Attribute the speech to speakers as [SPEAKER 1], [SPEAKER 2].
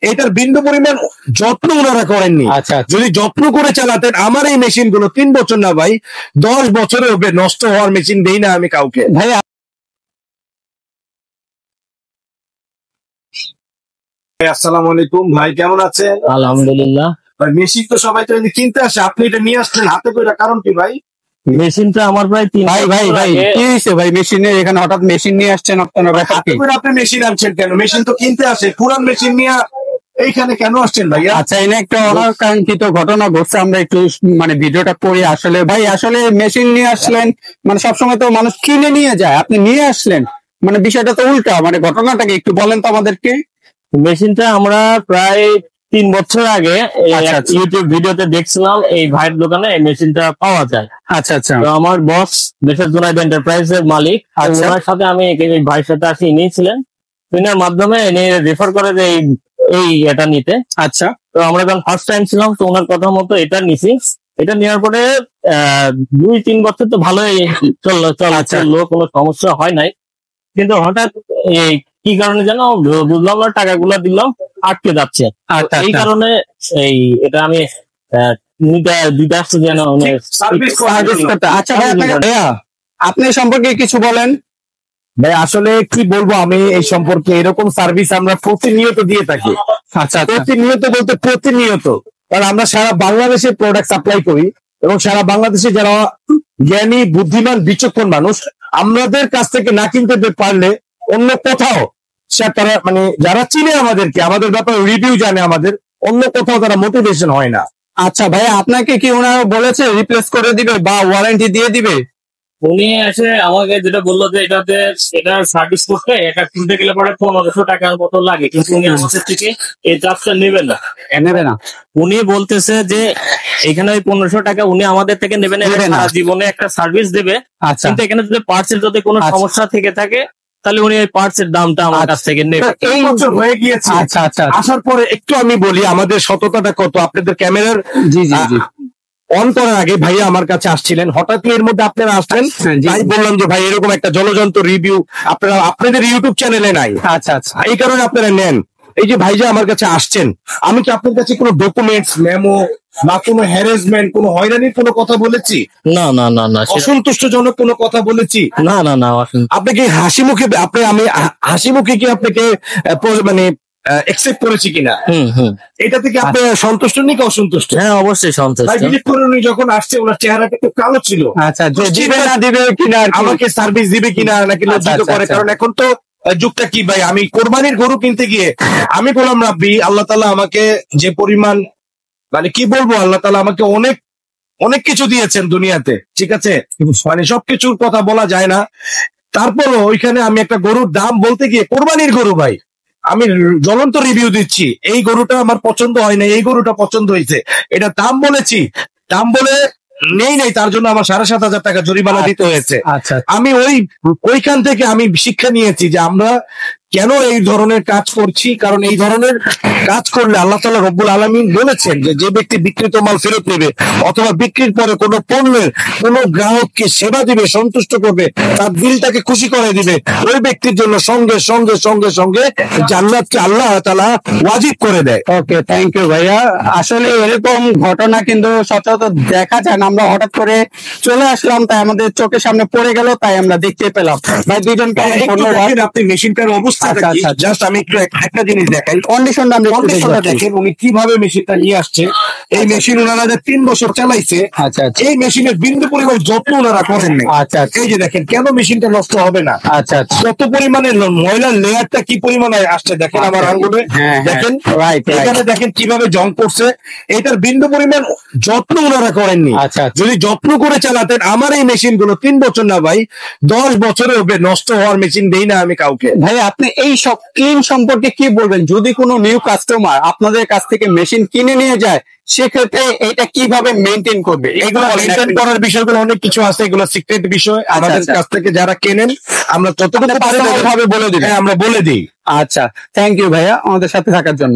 [SPEAKER 1] এটার বিন্দু পরিমাণ যত্ন ওনারা করেননি।
[SPEAKER 2] আচ্ছা,
[SPEAKER 1] যদি যত্ন করে চালাতেন আমার এই মেশিন গুলো 3 বছর না ভাই 10 বছরেও নষ্ট হওয়ার মেশিন দেই না আমি কাউকে।
[SPEAKER 2] ভাই
[SPEAKER 1] আসসালামু আলাইকুম ভাই, কেমন আছেন?
[SPEAKER 2] আলহামদুলিল্লাহ।
[SPEAKER 1] ভাই মেশিন তো সবাই তো কিনতে আসে, আপনি এটা নিয়ে আসছেন হাতে করে, কারণ কি ভাই?
[SPEAKER 2] মেশিনটা আমার প্রায় ভাই কি হয়েছে ভাই? মেশিনে এখানে হঠাৎ মেশিন নিয়ে আসছেন আপনারা, ব্যাপার কি?
[SPEAKER 1] আপনি মেশিন আনছেন কেন? মেশিন তো কিনতে আসে, পুরান মেশিন নিয়ে এইখানে কেন আসছেন ভাইয়া?
[SPEAKER 2] আচ্ছা, এনে একটা অনাকাঙ্ক্ষিত ঘটনা ঘটছে, আমরা একটু মানে ভিডিওটা করি। আসলে ভাই আসলে মেশিন নিয়ে আসলেন, মানে সবসময় তো মানুষ কিনে নিয়ে যায়, আপনি নিয়ে আসলেন, মানে বিষয়টা তো উল্টা। মানে ঘটনাটাকে একটু বলেন তো আমাদেরকে।
[SPEAKER 3] মেশিনটা আমরা প্রায় 3 বছর আগে
[SPEAKER 2] আচ্ছা।
[SPEAKER 3] ইউটিউব ভিডিওতে দেখছিলাম এই ভাইয়ের দোকানে এই মেশিনটা পাওয়া যায়।
[SPEAKER 2] আচ্ছা আচ্ছা
[SPEAKER 3] তো আমার বস দেশের জুনাইদ এন্টারপ্রাইজের মালিক,
[SPEAKER 2] আচ্ছা।
[SPEAKER 3] ওনার সাথে আমি এই ভাইয়ের সাথে আসি, নিয়েছিলেন এনার মাধ্যমে এনে রেফার করে যে এটা নিতে।
[SPEAKER 2] আচ্ছা,
[SPEAKER 3] তো আমরা যখন ফার্স্ট টাইম ছিলাম তো ওনার কথা মতো এটা নিছি। এটা নেওয়ার পরে 2-3 বছর তো ভালোই চললো, কোনো সমস্যা হয় নাই। কিন্তু হঠাৎ এই কি কারণে যেন বুঝলাম না, টাকাগুলো দিলাম আটকে যাচ্ছে।
[SPEAKER 2] আচ্ছা,
[SPEAKER 3] এই কারণে এটা আমি দিতে আসছি যেন
[SPEAKER 1] সার্ভিস
[SPEAKER 2] করতে। আচ্ছা ভাইয়া আপনি সম্পর্কে কিছু বলেন।
[SPEAKER 1] ভাই আসলে কি বলবো আমি এই সম্পর্কে, এরকম সার্ভিস আমরা প্রতিনিয়ত দিয়ে থাকি।
[SPEAKER 2] আচ্ছা,
[SPEAKER 1] প্রতিনিয়ত বলতে প্রতিনিয়ত, কারণ আমরা সারা বাংলাদেশে প্রোডাক্ট সাপ্লাই করি এবং সারা বাংলাদেশে যারা জ্ঞানী বুদ্ধিমান বিচক্ষণ মানুষ আমাদের কাছ থেকে না কিনতে পারলে অন্য কোথাও তারা মানে যারা চিনে আমাদেরকে, আমাদের ব্যাপারে রিভিউ জানে, আমাদের অন্য কোথাও তারা মোটিভেশন হয় না।
[SPEAKER 2] আচ্ছা ভাইয়া আপনাকে কি ওনারা বলেছে রিপ্লেস করে দিবে বা ওয়ারেন্টি দিয়ে দিবে?
[SPEAKER 3] উনি এসে আমাকে যেটা বললো যে এটা সার্ভিস করতে এটা কিনতে গেলে পরে 1500 টাকার মতো লাগে, কিন্তু উনি আমাদের থেকে এই চার্জটা নেবেন না। উনি বলতেছে যে এখানে ওই 1500 টাকা উনি আমাদের থেকে নেবেন না, জীবনে একটা সার্ভিস দেবে।
[SPEAKER 2] আচ্ছা,
[SPEAKER 3] কিন্তু এখানে যদি পার্টসের যদি কোনো সমস্যা থেকে থাকে তাহলে উনি ওই পার্টসের দামটা আমার কাছ থেকে নেবেন।
[SPEAKER 1] এই বছর হয়ে গিয়েছে।
[SPEAKER 2] আচ্ছা আচ্ছা
[SPEAKER 1] আসার পরে একটু আমি বলি আমাদের সততাটা কত। আপনাদের ক্যামেরার
[SPEAKER 2] জি জি জি
[SPEAKER 1] অন করার আগে ভাইয়া আমার কাছে আসছিলেন, হঠাৎ এর মধ্যে আপনারা আসলেন, তাই বললাম যে ভাই এরকম একটা জলযন্ত্র রিভিউ আপনারা আপনাদের ইউটিউব চ্যানেলে নাই।
[SPEAKER 2] আচ্ছা আচ্ছা
[SPEAKER 1] এই কারণে আপনারা নেন। এই যে ভাই যে আমার কাছে আসছেন, আমি কি আপনার কাছে কোনো ডকুমেন্টস মেমো বা কোনো হ্যারাসমেন্ট কোনো হয়রানির কোনো কথা বলেছি?
[SPEAKER 3] না না না না,
[SPEAKER 1] অসন্তুষ্টজনক কোনো কথা বলেছি?
[SPEAKER 3] না না না।
[SPEAKER 1] আপনাকে হাসি মুখে আমি হাসি মুখে কি আপনাকে মানে একসেপ্ট করেছি কিনা, এটা থেকে আপনি সন্তুষ্ট নাকি অসন্তুষ্ট?
[SPEAKER 3] হ্যাঁ অবশ্যই সন্তুষ্ট।
[SPEAKER 1] বিলিভ করুন উনি যখন আসছে ওনার চেহারাটা একটু কালো ছিল।
[SPEAKER 2] আচ্ছা, দিবে না দিবে কিনা,
[SPEAKER 1] আমাকে সার্ভিস দিবে কিনা নাকি লজ্জিত করে। কারণ এখন তো যুগটা কি ভাই, আমি কোরবানির গরু কিনতে গিয়ে আমি বললাম রাব্বি আল্লাহ তাআলা আমাকে যে পরিমাণ মানে কি বলবো, আল্লাহ তাআলা আমাকে অনেক অনেক কিছু দিয়েছেন দুনিয়াতে, ঠিক আছে, মানে সবকিছুর কথা বলা যায় না। তারপরও ওইখানে আমি একটা গরুর দাম বলতে গিয়ে, কোরবানির গরু ভাই, আমি জ্বলন্ত রিভিউ দিচ্ছি, এই গরুটা আমার পছন্দ হয় না, এই গরুটা পছন্দ হয়েছে, এটা দাম বলেছি, দাম বলে নেই তার জন্য আমার 7,500 টাকা জরিমানা দিতে হয়েছে।
[SPEAKER 2] আচ্ছা,
[SPEAKER 1] আমি ওইখান থেকে আমি শিক্ষা নিয়েছি যে আমরা কেন এই ধরনের কাজ করছি। কারণ এই ধরনের কাজ করলে আল্লাহ তাআলা রব্বুল আলামিন বলেছেন যে ব্যক্তি বিক্রিত মাল ফেরত নেবে অথবা বিক্রির পরে কোনো পণ্যের কোনো গ্রাহককে সেবা দিবে, সন্তুষ্ট করবে, তার দিলটাকে খুশি করে দিবে, ওই ব্যক্তির জন্য সঙ্গে সঙ্গে সঙ্গে সঙ্গে জান্নাতকে আল্লাহ তাআলা ওয়াজিব করে দেয়।
[SPEAKER 2] ওকে, থ্যাংক ইউ ভাইয়া। আসলে এরকম ঘটনা কিন্তু সচরাচর দেখা যায় না, আমরা হঠাৎ করে চলে আসলাম, তাই আমাদের চোখের সামনে পড়ে গেল, তাই আমরা দেখতে পেলাম। ভাই দুইজনকে
[SPEAKER 1] আপনি মেশিনটার অবস্থা জাস্ট আমি একটু একটা জিনিস দেখাই,
[SPEAKER 2] কন্ডিশনটা
[SPEAKER 1] দেখেন উনি কিভাবে মেশিনটা নিয়ে আসছে। এই মেশিন ওনারা 3 বছর চালাইছে।
[SPEAKER 2] আচ্ছা,
[SPEAKER 1] এই মেশিনের বিন্দু পরিমাণ যত্ন ওনারা করেন না।
[SPEAKER 2] আচ্ছা,
[SPEAKER 1] এই যে দেখেন কেন মেশিনটা নষ্ট হবে না।
[SPEAKER 2] আচ্ছা,
[SPEAKER 1] কত পরিমাণে ময়লার লেয়ারটা কি পরিমাণে আসছে দেখেন আমার আঙ্গুলে, দেখেন এখানে দেখেন কিভাবে জং করছে। এটার বিন্দু পরিমাণ যত্ন ওনারা করেননি।
[SPEAKER 2] আচ্ছা,
[SPEAKER 1] যদি যত্ন করে চালাতেন আমার এই মেশিন গুলো 3 বছর না ভাই 10 বছরেও নষ্ট হওয়ার মেশিন দেই না আমি কাউকে।
[SPEAKER 2] ভাই আপনি এই সব ক্লিন সম্পর্কে কি বলবেন? যদি কোনো নিউ কাস্টমার আপনাদের কাছ থেকে মেশিন কিনে নিয়ে যায়, সেক্ষেত্রে এটা কিভাবে মেনটেন করবে?
[SPEAKER 1] এগুলো মেনটেন করার বিষয়গুলো অনেক কিছু আছে, এগুলো সিক্রেট বিষয়। আমাদের কাছ থেকে যারা কেনেন আমরা যতটুকু পারি বলে দিই, আমরা বলে দিই।
[SPEAKER 2] আচ্ছা, থ্যাংক ইউ ভাইয়া আমাদের সাথে থাকার জন্য।